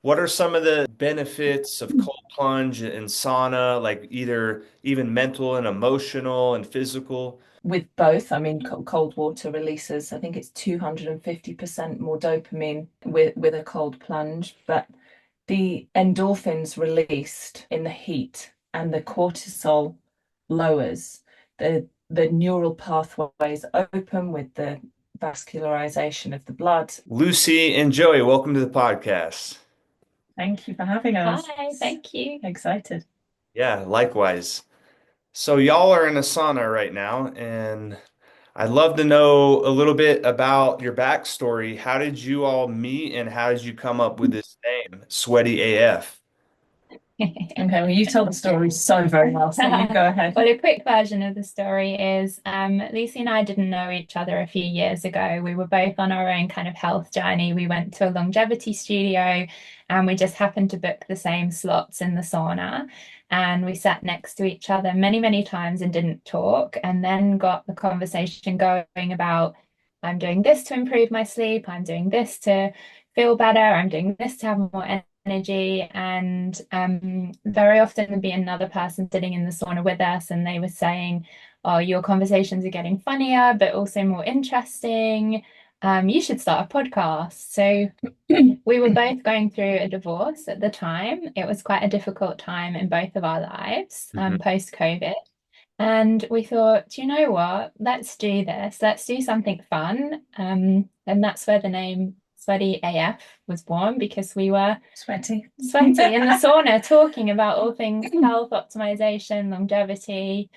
What are some of the benefits of cold plunge and sauna, like either even mental and emotional and physical? With both, I mean, cold water releases, I think it's 250% more dopamine with a cold plunge, but the endorphins released in the heat and the cortisol lowers, the neural pathways open with the vascularization of the blood. Lucy and Joey, welcome to the podcast. Thank you for having us. Hi, thank you. Excited. Yeah, likewise. So y'all are in a sauna right now, and I'd love to know a little bit about your backstory. How did you all meet and how did you come up with this name, Sweaty AF? Okay, well, you tell the story so very well, so you go ahead. Well, a quick version of the story is Lucy and I didn't know each other a few years ago. We were both on our own kind of health journey. We went to a longevity studio and we just happened to book the same slots in the sauna. And we sat next to each other many, many times and didn't talk, and then got the conversation going about I'm doing this to improve my sleep, I'm doing this to feel better, I'm doing this to have more energy. And very often there'd be another person sitting in the sauna with us, and they were saying, "Oh, your conversations are getting funnier, but also more interesting. You should start a podcast." So we were both going through a divorce at the time. It was quite a difficult time in both of our lives, Mhm. post-COVID. And we thought, do you know what? Let's do this. Let's do something fun. And that's where the name Sweaty AF was born, because we were Sweaty. sweaty in the sauna talking about all things health optimization, longevity.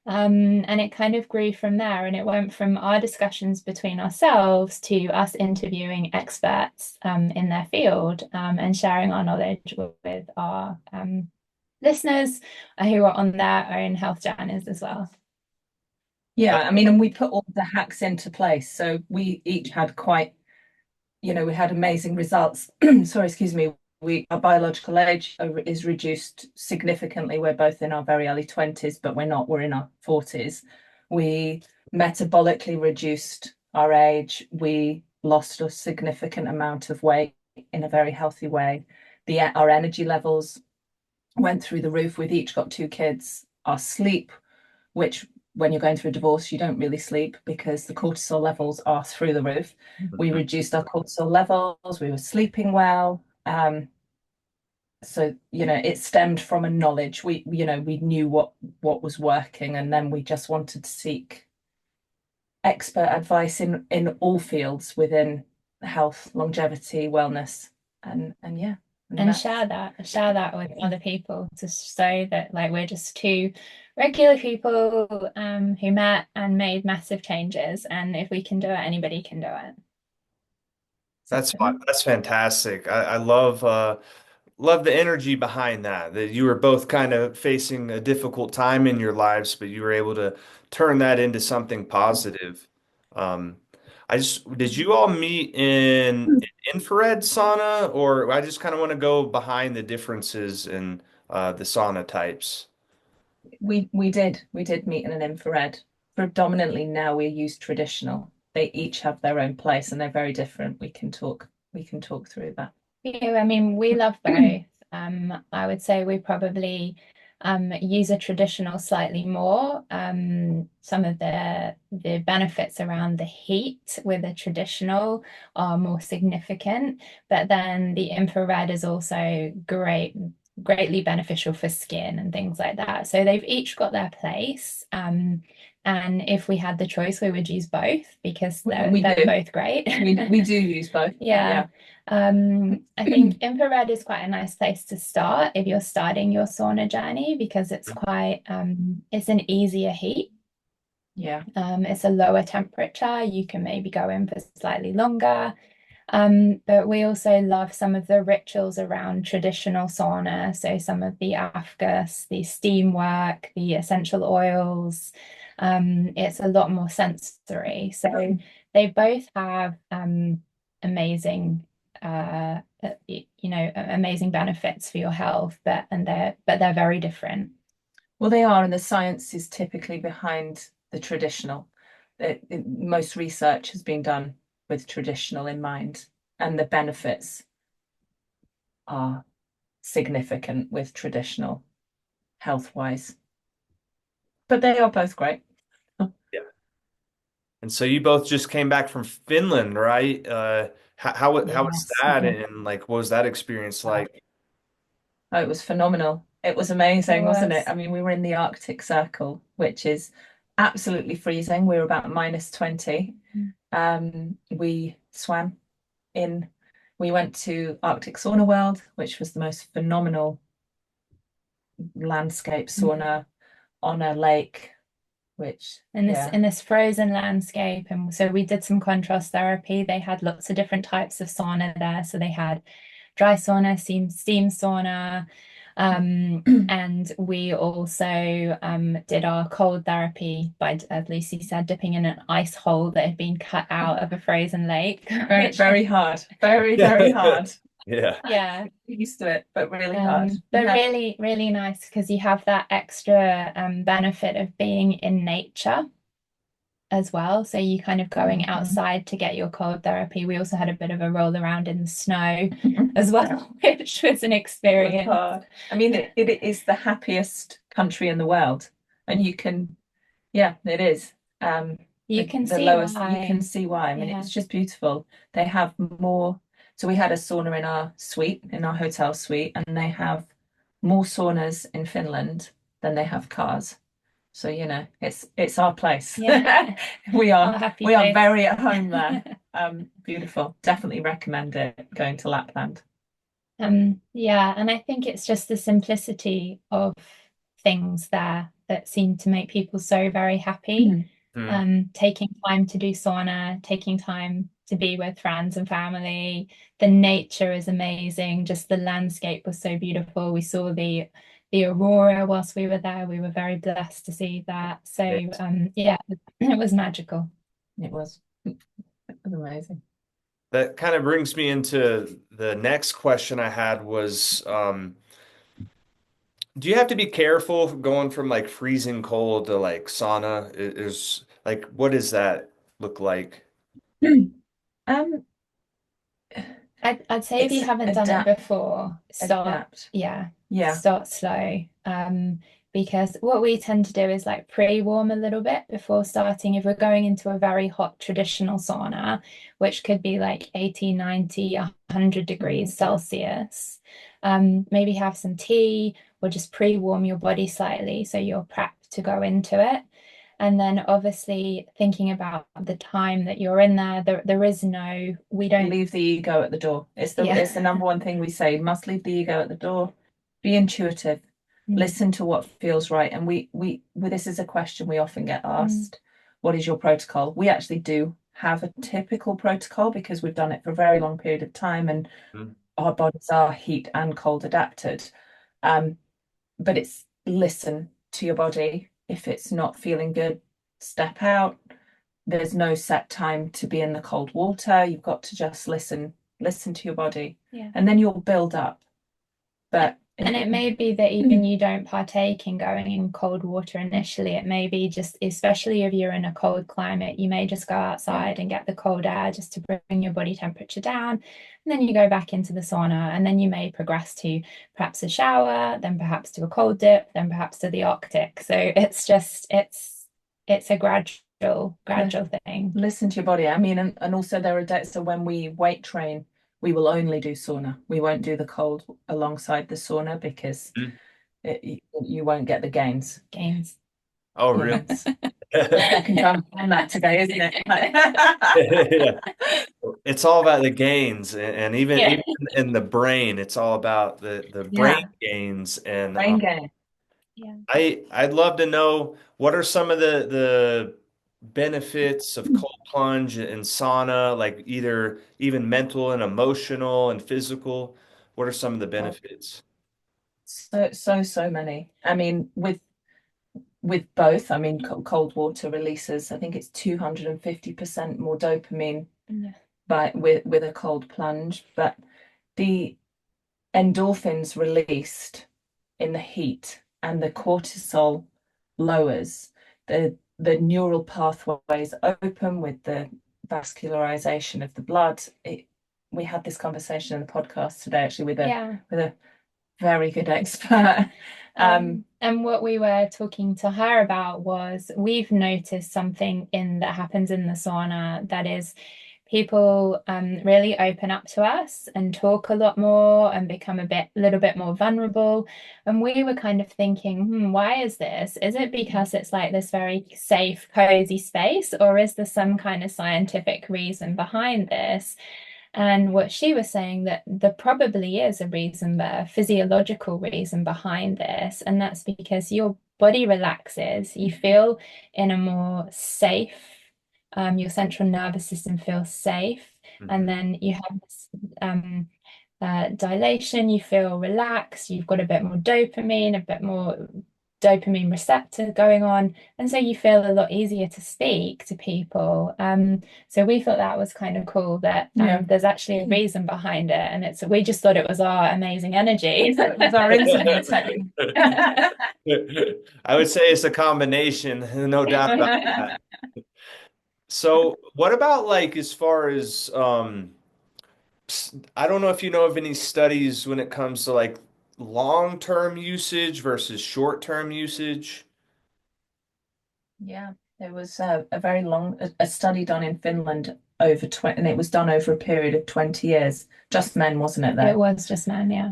And it kind of grew from there. And it went from our discussions between ourselves to us interviewing experts in their field, and sharing our knowledge with our listeners who are on their own health journeys as well. Yeah, I mean, and we put all the hacks into place. So we each had quite, we had amazing results. Sorry, excuse me. Our biological age is reduced significantly. We're both in our very early 20s, but we're not, we're in our 40s. We metabolically reduced our age. We lost a significant amount of weight in a very healthy way. Our energy levels went through the roof. We've each got two kids. Our sleep, which when you're going through a divorce, you don't really sleep because the cortisol levels are through the roof. We Mhm. reduced our cortisol levels. We were sleeping well. So, it stemmed from a knowledge. We knew what was working, and then we just wanted to seek expert advice in all fields within health, longevity, wellness, and yeah, and And that's share that with other people to show that like we're just two regular people who met and made massive changes. And if we can do it, anybody can do it. exactly. That's fantastic. I love the energy behind that. That you were both kind of facing a difficult time in your lives, but you were able to turn that into something positive. Um, did you all meet in infrared sauna, or I just kind of want to go behind the differences in the sauna types? We did meet in an infrared. Predominantly now we use traditional. They each have their own place and they're very different. We can talk through that. Yeah, I mean, we love both. I would say we probably use a traditional slightly more. Some of the benefits around the heat with a traditional are more significant, but then the infrared is also greatly beneficial for skin and things like that. So they've each got their place. And if we had the choice, we would use both because they're Do. both great. We do use both. Yeah. Yeah. I think infrared is quite a nice place to start if you're starting your sauna journey, because it's quite it's an easier heat. Yeah. It's a lower temperature. You can maybe go in for slightly longer. But we also love some of the rituals around traditional sauna. So some of the afghans, the steam work, the essential oils. It's a lot more sensory. So they both have amazing amazing benefits for your health, but they're very different. Well, they are, and the science is typically behind the traditional. Most research has been done with traditional in mind, and the benefits are significant with traditional health-wise. But they are both great. Yeah. And so you both just came back from Finland, right? How was Yes. that, and like what was that experience like? Oh, it was phenomenal. It was It amazing, wasn't it? was. I mean, we were in the Arctic Circle, which is absolutely freezing. We were about -20. We swam in, we went to Arctic Sauna World, which was the most phenomenal landscape sauna on a lake, which in this frozen landscape. And so we did some contrast therapy. They had lots of different types of sauna there. So they had dry sauna, steam sauna, and we also did our cold therapy by, as Lucy said, dipping in an ice hole that had been cut out of a frozen lake. very hard, very hard. Yeah. Yeah. Used to it, but really hard. But Yeah. really, really nice because you have that extra benefit of being in nature as well. So you kind of going outside to get your cold therapy. We also had a bit of a roll around in the snow as well, which was an experience. Hard. I mean, it is the happiest country in the world, and you can, yeah, it is. You can the see lowest, why. you can see why. I mean, Yeah. it's just beautiful. They have more. So we had a sauna in our suite, in our hotel suite, and they have more saunas in Finland than they have cars. So, you know, it's our place. Yeah. We Our are happy we are place. very at home there. Beautiful. Definitely recommend it, going to Lapland. Yeah, and I think it's just the simplicity of things there that seem to make people so very happy. Taking time to do sauna, taking time to be with friends and family. The nature is amazing. Just the landscape was so beautiful. We saw the aurora whilst we were there. We were very blessed to see that. So yeah, it was magical. It was amazing. That kind of brings me into the next question I had was, do you have to be careful going from like freezing cold to like sauna? Is like, what does that look like? Um, I'd say if you haven't done it before, adapt. Yeah, Yeah. start slow. Because what we tend to do is like pre-warm a little bit before starting. If we're going into a very hot traditional sauna, which could be like 80, 90, 100 degrees Celsius, maybe have some tea or just pre-warm your body slightly so you're prepped to go into it. And then obviously thinking about the time that you're in there, we don't leave the ego at the door. It's the number one thing we say. Must leave the ego at the door. Be intuitive. Listen to what feels right. And this is a question we often get asked. What is your protocol? We actually do have a typical protocol because we've done it for a very long period of time, and our bodies are heat and cold adapted. But it's listen to your body. If it's not feeling good, step out. There's no set time to be in the cold water. You've got to just listen to your body, and then you'll build up. And it may be that even you don't partake in going in cold water initially. It may be just, especially if you're in a cold climate, you may just go outside and get the cold air just to bring your body temperature down. And then you go back into the sauna, and then you may progress to perhaps a shower, then perhaps to a cold dip, then perhaps to the Arctic. So it's just, it's a gradual thing. Listen to your body. I mean, and also there are days, so when we weight train, we will only do sauna. We won't do the cold alongside the sauna because you won't get the gains. Oh, really? I can jump on that today, isn't it? Yeah. It's all about the gains, and even in the brain, it's all about the brain gains. And brain gain. I'd love to know, what are some of the benefits of cold plunge and sauna, like either even mental and emotional and physical. What are some of the benefits? So many. I mean, with both, I mean, cold water releases, I think it's 250% more dopamine with a cold plunge, but the endorphins released in the heat and the cortisol lowers, the neural pathways open with the vascularization of the blood. we had this conversation in the podcast today, actually, Yeah. with a very good expert. And what we were talking to her about was we've noticed something in that happens in the sauna that is people really open up to us and talk a lot more and become little bit more vulnerable. And we were kind of thinking, why is this? Is it because it's like this very safe, cozy space, or is there some kind of scientific reason behind this? And what she was saying that there probably is a reason there, a physiological reason behind this, and that's because your body relaxes, you feel in a more safe, your central nervous system feels safe, and then you have this dilation, you feel relaxed, you've got a bit more dopamine receptor going on, and so you feel a lot easier to speak to people. So we thought that was kind of cool that there's actually a reason behind it, and we just thought it was our amazing energy. It was our internet. I would say it's a combination, no doubt about that. So what about like as far as I don't know if you know of any studies when it comes to like long-term usage versus short-term usage. Yeah, there was a very long a study done in Finland over 20, and it was done over a period of 20 years. Just men, wasn't it, though? It was just men, yeah.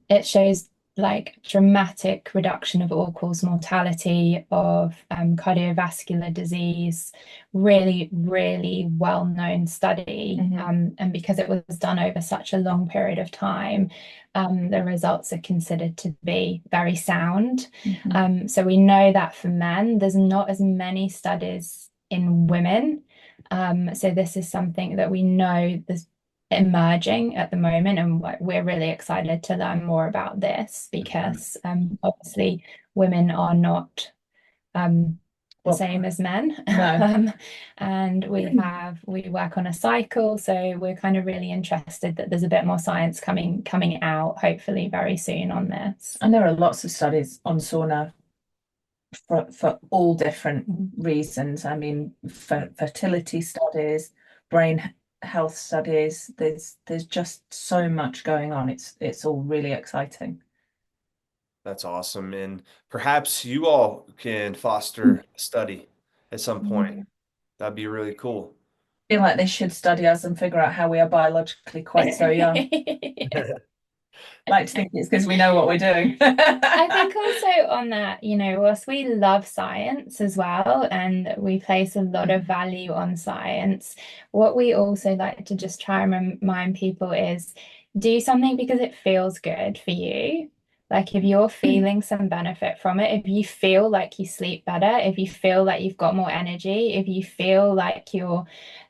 It shows like dramatic reduction of all-cause mortality, of cardiovascular disease, really, really well-known study. And because it was done over such a long period of time, the results are considered to be very sound. So we know that for men, there's not as many studies in women. So this is something that we know there's emerging at the moment, and we're really excited to learn more about this because obviously women are not the same as men. No. And we work on a cycle, so we're kind of really interested that there's a bit more science coming out hopefully very soon on this. And there are lots of studies on sauna for all different reasons. I mean, for fertility studies, brain health studies, there's just so much going on. It's all really exciting. That's awesome. And perhaps you all can foster a study at some point. That'd be really cool. I feel like they should study us and figure out how we are biologically quite so young. I like to think it's because we know what we're doing. I think also on that, whilst we love science as well, and we place a lot of value on science, what we also like to just try and remind people is do something because it feels good for you. Like if you're feeling some benefit from it, if you feel like you sleep better, if you feel like you've got more energy, if you feel like your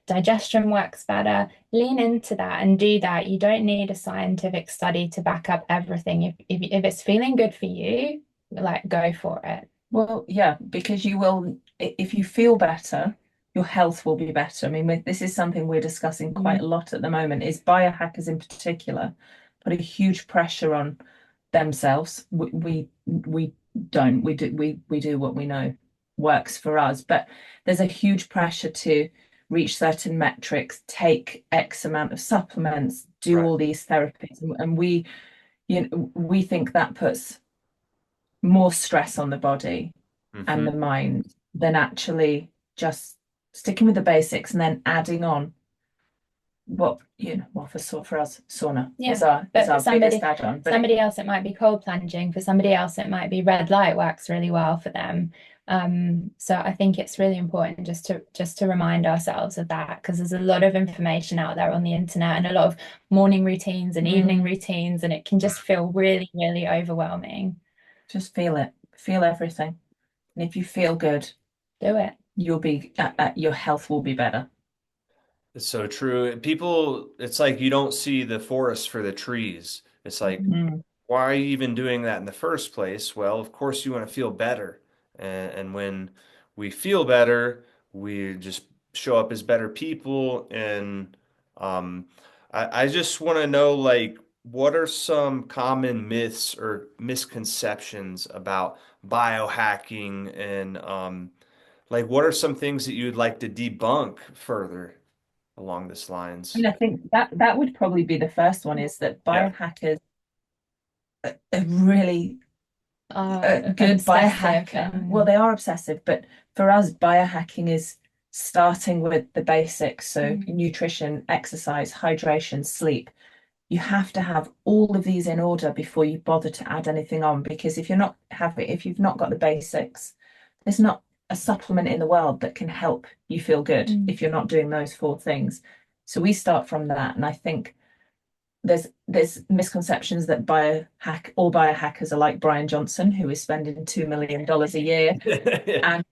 digestion works better, lean into that and do that. You don't need a scientific study to back up everything. If it's feeling good for you, like go for it. Well, yeah, because you will, if you feel better, your health will be better. I mean, this is something we're discussing quite a lot at the moment, is biohackers in particular put a huge pressure on themselves. We don't. We do what we know works for us, but there's a huge pressure to reach certain metrics, take X amount of supplements, do all these therapies, and we think that puts more stress on the body and the mind than actually just sticking with the basics and then adding on what for us sauna is our biggest add-on. But somebody else it might be cold plunging, for somebody else it might be red light works really well for them. So I think it's really important just to remind ourselves of that, because there's a lot of information out there on the internet and a lot of morning routines and evening routines, and it can just feel really, really overwhelming. Just feel everything, and if you feel good, do it. You'll be your health will be better. It's so true. People, it's like you don't see the forest for the trees. It's like, why are you even doing that in the first place? Well, of course you want to feel better. And when we feel better, we just show up as better people. And I just want to know, like, what are some common myths or misconceptions about biohacking and like what are some things that you'd like to debunk further? along this lines. And I think that would probably be the first one, is that Yeah. biohackers are really good Obsessive biohacker. Well, and they are obsessive, but for us, biohacking is starting with the basics. So nutrition, exercise, hydration, sleep. You have to have all of these in order before you bother to add anything on, because if you've not got the basics, there's not a supplement in the world that can help you feel good if you're not doing those four things. So we start from that, and I think there's misconceptions that all biohackers are like Brian Johnson, who is spending $2 million a year, and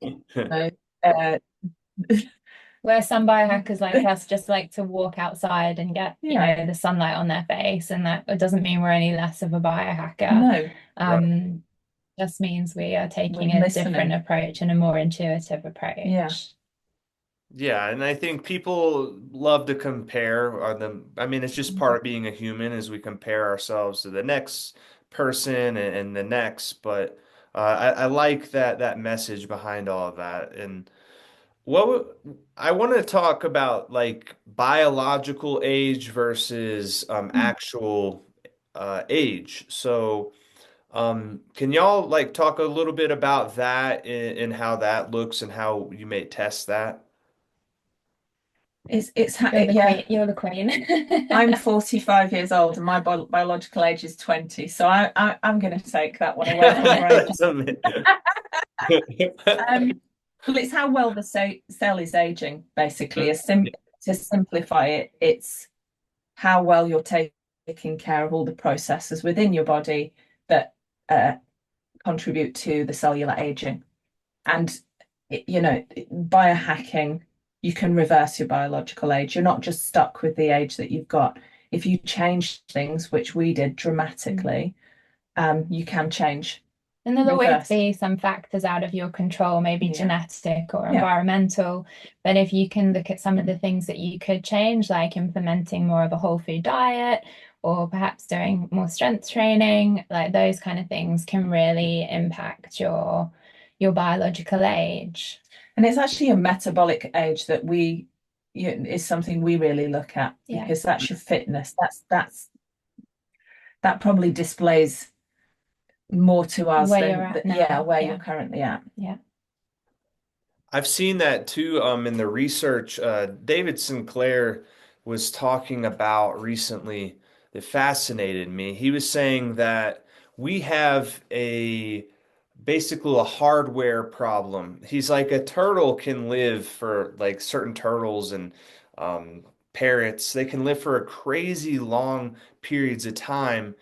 uh, where some biohackers like us just like to walk outside and get, you know, the sunlight on their face, and that it doesn't mean we're any less of a biohacker. No, Just means we are taking we're a different approach and a more intuitive approach. Yeah. Yeah, and I think people love to compare I mean, it's just part of being a human, as we compare ourselves to the next person and the next. But I like that message behind all of that. And I want to talk about like biological age versus actual age. So can y'all like talk a little bit about that and how that looks and how you may test that? You're the queen. I'm 45 years old and my biological age is 20, so I'm going to take that one away from well, it's how well the cell is aging, basically. To simplify it, it's how well you're taking care of all the processes within your body that contribute to the cellular aging. And biohacking, you can reverse your biological age. You're not just stuck with the age that you've got. If you change things, which we did dramatically, you can change. And there'll always be some factors out of your control, maybe genetic or environmental. But if you can look at some of the things that you could change, like implementing more of a whole food diet, or perhaps doing more strength training, like those kind of things can really impact your biological age. And it's actually a metabolic age that is something we really look at, because that's your fitness. That probably displays more to us where you're at now. where you're currently at. Yeah. I've seen that too in the research. David Sinclair was talking about recently that fascinated me. He was saying that we have basically a hardware problem. He's like, a turtle can live for like certain turtles and parrots, they can live for a crazy long periods of time.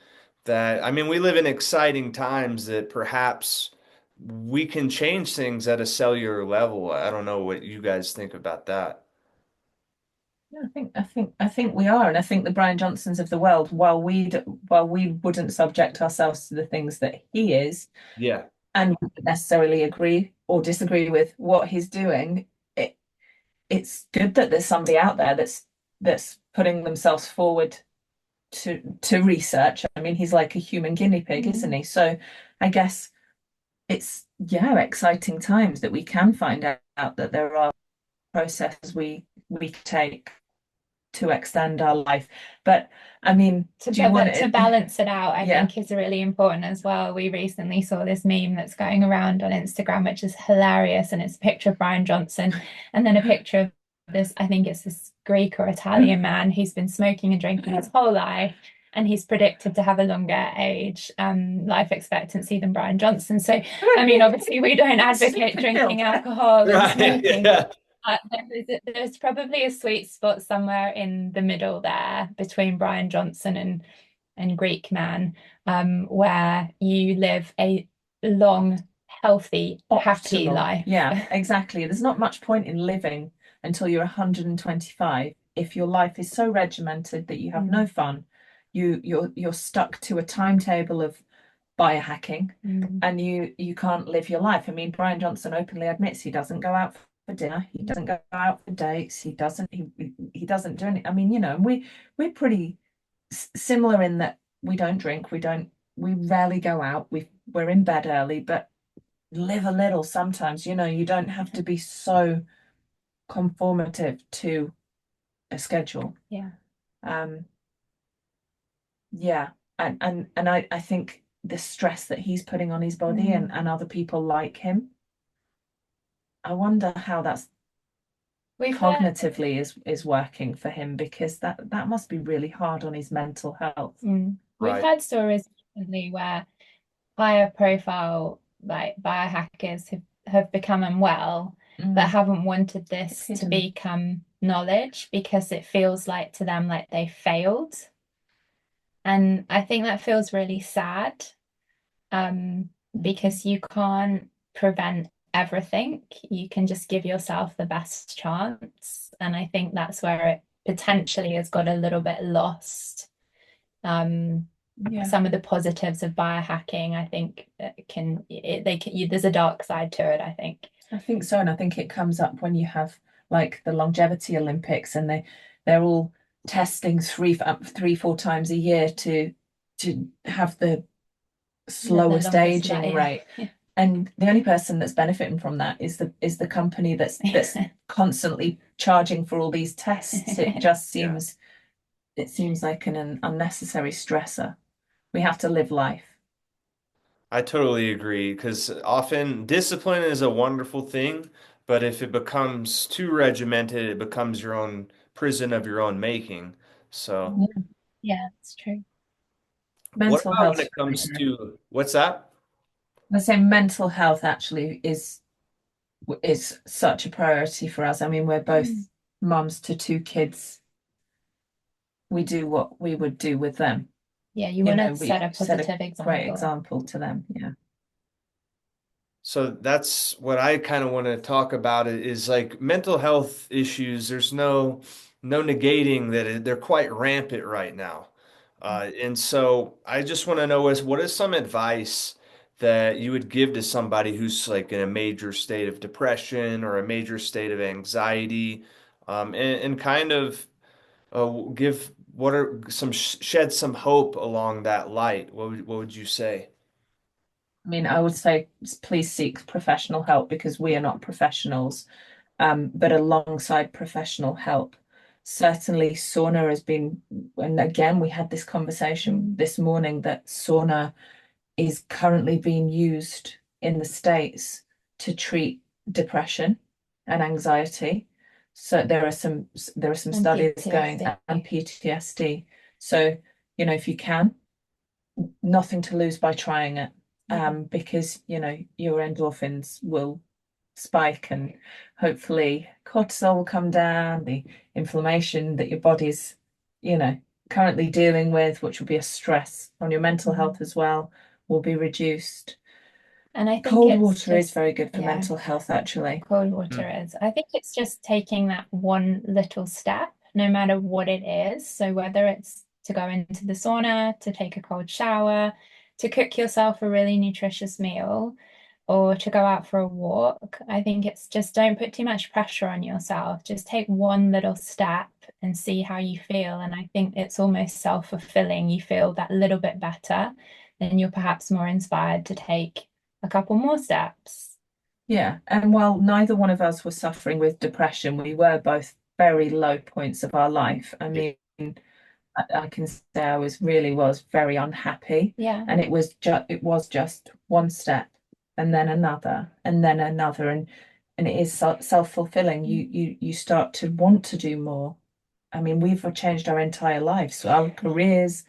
That, I mean, we live in exciting times that perhaps we can change things at a cellular level. I don't know what you guys think about that. Yeah, I think we are, and I think the Brian Johnsons of the world, while we wouldn't subject ourselves to the things that he is, Yeah. and wouldn't necessarily agree or disagree with what he's doing, it's good that there's somebody out there that's putting themselves forward to research. I mean, he's like a human guinea pig, isn't he? So I guess it's exciting times that we can find out that there are processes we take to extend our life. But I mean, to balance it out, I think is really important as well. We recently saw this meme that's going around on Instagram, which is hilarious, and it's a picture of Brian Johnson and then a picture of this, I think it's this Greek or Italian man who's been smoking and drinking his whole life, and he's predicted to have a longer life expectancy than Brian Johnson. So I mean, obviously we don't advocate drinking alcohol and smoking. There's probably a sweet spot somewhere in the middle there between Brian Johnson and Greek man, where you live a long, healthy, happy life. Yeah, exactly. There's not much point in living until you're 125 if your life is so regimented that you have no fun. You're stuck to a timetable of biohacking, and you can't live your life. I mean, Brian Johnson openly admits he doesn't go out for dinner, he doesn't go out for dates, he doesn't do any. I mean, we're pretty similar in that we don't drink, we rarely go out, we're in bed early, but live a little sometimes. You don't have to be so conformative to a schedule. Yeah. Um, yeah, and I think the stress that he's putting on his body and other people like him, I wonder how that's We've heard, cognitively is working for him, because that must be really hard on his mental health. we've Right. heard stories recently where higher profile like biohackers have become unwell but haven't wanted this to become knowledge because it feels like to them like they failed. And I think that feels really sad, because you can't prevent everything. You can just give yourself the best chance. And I think that's where it potentially has got a little bit lost. Yeah. Some of the positives of biohacking, I think, there's a dark side to it, I think. I think so, and I think it comes up when you have like the longevity Olympics, and they're all testing 4 times a year to have the slowest longest aging life. rate. Yeah. And the only person that's benefiting from that is the company that's constantly charging for all these tests. It just seems like an unnecessary stressor. We have to live life. I totally agree because often discipline is a wonderful thing, but if it becomes too regimented, it becomes your own prison of your own making. So, Yeah, it's true. what Mental about when health. it comes to what's that? I say mental health actually is such a priority for us. I mean, we're both mums to 2 kids. We do what we would do with them. Yeah, you want to set a We set positive a example. great example to them. Yeah. So that's what I kind of want to talk about is like mental health issues. There's no negating that they're quite rampant right now. And so I just want to know what is some advice that you would give to somebody who's like in a major state of depression or a major state of anxiety, and kind of give what are some shed some hope along that light. What would you say? I mean, I would say please seek professional help, because we are not professionals, but alongside professional help. Certainly, sauna has been, and again, we had this conversation this morning that sauna is currently being used in the States to treat depression and anxiety. So there are some studies going, PTSD. and PTSD. So, if you can, nothing to lose by trying it. Because your endorphins will spike, and hopefully cortisol will come down, the inflammation that your body's, currently dealing with, which will be a stress on your mental health as well, will be reduced. And I think Cold it's water is just, very good for mental health, actually. cold water is. I think it's just taking that one little step, no matter what it is. So whether it's to go into the sauna, to take a cold shower, to cook yourself a really nutritious meal, or to go out for a walk, I think it's just don't put too much pressure on yourself. Just take one little step and see how you feel. And I think it's almost self-fulfilling. You feel that little bit better, then you're perhaps more inspired to take a couple more steps. Yeah, and while neither one of us were suffering with depression, we were both very low points of our life. I mean, I can say I was very unhappy, Yeah. and it was just one step, and then another, and then another, and it is self-fulfilling. You start to want to do more. I mean, we've changed our entire lives, so our careers,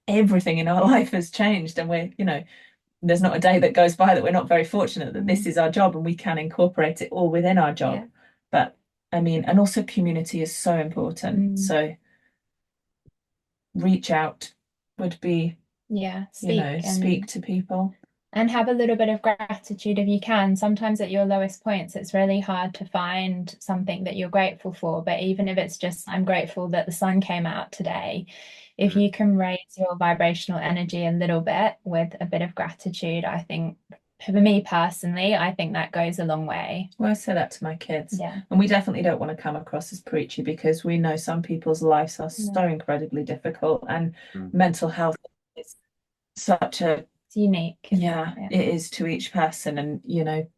everything in our life has changed, and there's not a day that goes by that we're not very fortunate that this is our job and we can incorporate it all within our job. Yeah. But I mean, and also community is so important. So reach out would be, speak to people. And have a little bit of gratitude if you can. Sometimes at your lowest points, it's really hard to find something that you're grateful for. But even if it's just, I'm grateful that the sun came out today, if you can raise your vibrational energy a little bit with a bit of gratitude, I think, for me personally, I think that goes a long way. Well, I say that to my kids. Yeah. And we definitely don't want to come across as preachy, because we know some people's lives are so incredibly difficult, and mental health is such a unique. Yeah, it is to each person, and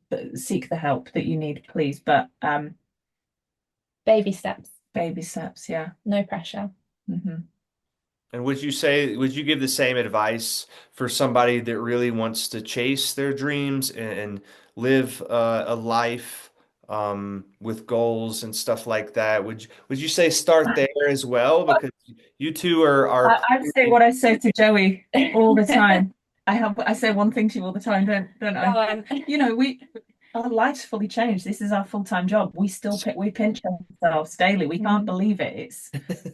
but seek the help that you need, please. But baby steps. Baby steps, yeah. No pressure. Hmm. And would you give the same advice for somebody that really wants to chase their dreams and live a life with goals and stuff like that? Would you say start there as well? Because you two are I'd say what I say to Joey all the time. I say one thing to you all the time, don't Go I? on. You know, our life's fully changed. This is our full-time job. We pinch ourselves daily. We can't believe it.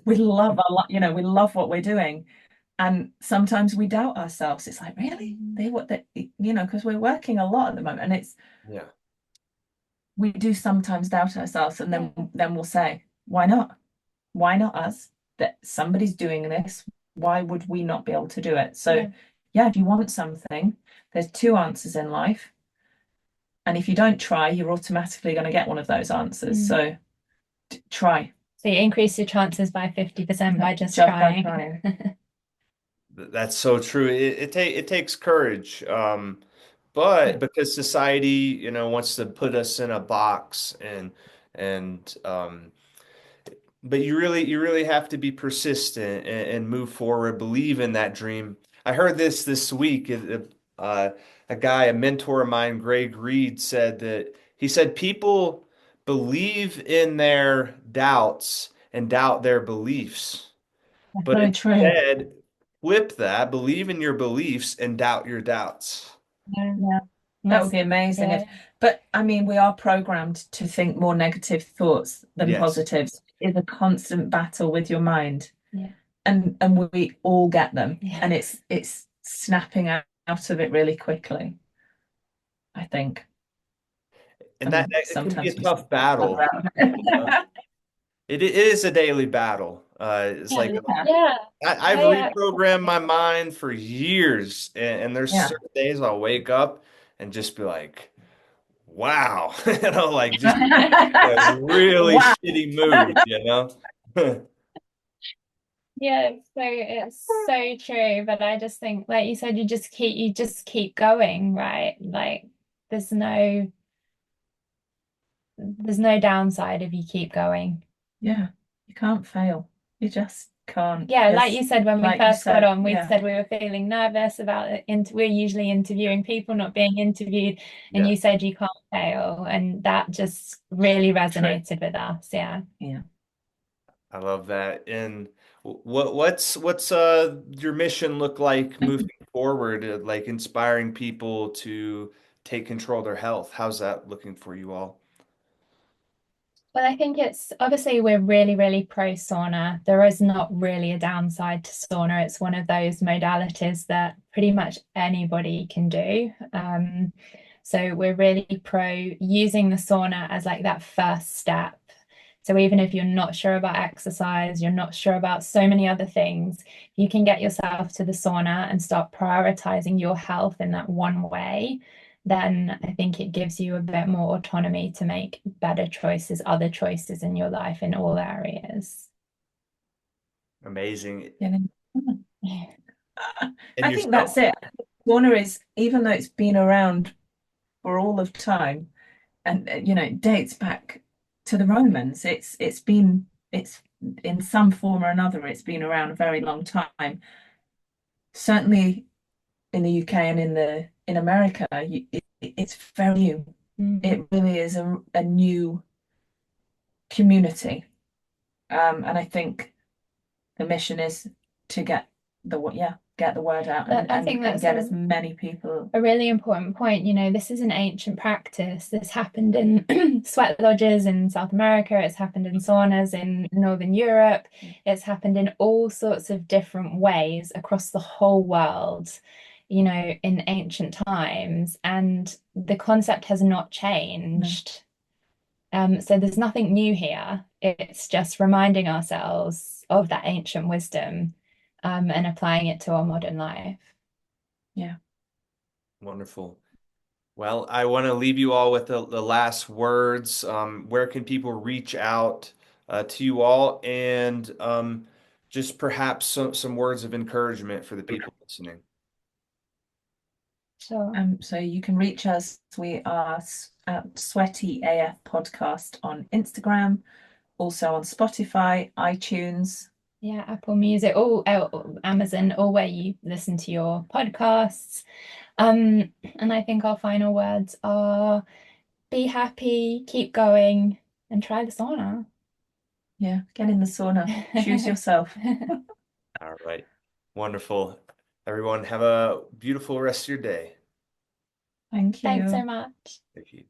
We love we love what we're doing. And sometimes we doubt ourselves. It's like, really? Because we're working a lot at the moment. And yeah. we do sometimes doubt ourselves. And then we'll say, why not? Why not us? That somebody's doing this. Why would we not be able to do it? So, yeah, if you want something, there's two answers in life. And if you don't try, you're automatically going to get one of those answers. So try. So you increase your chances by 50% by just By trying. That's so true. It takes courage. But because society, wants to put us in a box and but you really have to be persistent and move forward, believe in that dream. I heard this week. Uh, a mentor of mine, Greg Reed, said that he said people believe in their doubts and doubt their beliefs. But Very true. instead, flip that, believe in your beliefs and doubt your doubts. Yeah. That would be amazing. But I mean, we are programmed to think more negative thoughts than Yes. positives. It's a constant battle with your mind. Yeah. And we all get them. Yeah. And it's snapping out of it really quickly, I think. And that it can be a Sometimes tough battle. It is a daily battle. It's like I've reprogrammed my mind for years, and there's certain days I'll wake up and just be like, wow, like just a really shitty mood, Yeah, so it's so true. But I just think, like you said, you just keep going, right? Like there's no downside if you keep going. Yeah, you can't fail. You just can't. Yeah, like you said, when we first got on, we yeah. said we were feeling nervous about it. We're usually interviewing people, not being interviewed, and you said you can't fail, and that just really resonated with us. Yeah. Yeah. I love that. And what's your mission look like moving forward, like inspiring people to take control of their health? How's that looking for you all? Well, I think it's obviously we're really, really pro sauna. There is not really a downside to sauna. It's one of those modalities that pretty much anybody can do. So we're really pro using the sauna as like that first step. So even if you're not sure about exercise, you're not sure about so many other things, you can get yourself to the sauna and start prioritizing your health in that one way. Then I think it gives you a bit more autonomy to make better choices, other choices in your life in all areas. Amazing. I think that's it. Sauna is, even though it's been around for all of time, and it dates back to the Romans. It's in some form or another, it's been around a very long time. Certainly in the UK and in America, it's very new. It really is a new community. And I think the mission is to get the word out and get as many people. A really important point. This is an ancient practice. This happened in sweat lodges in South America. It's happened in saunas in Northern Europe. It's happened in all sorts of different ways across the whole world, in ancient times. And the concept has not changed. So there's nothing new here. It's just reminding ourselves of that ancient wisdom and applying it to our modern life. Yeah. Wonderful. Well, I want to leave you all with the last words. Where can people reach out to you all and just perhaps some words of encouragement for the people listening? Sure. So you can reach us. We are at Sweaty AF Podcast on Instagram. also on Spotify, iTunes. Yeah, Apple Music, Amazon, or where you listen to your podcasts. And I think our final words are be happy, keep going, and try the sauna. Yeah, get in the sauna. Choose yourself. All right. Wonderful. Everyone, have a beautiful rest of your day. Thank Thanks so you. much. Thank you.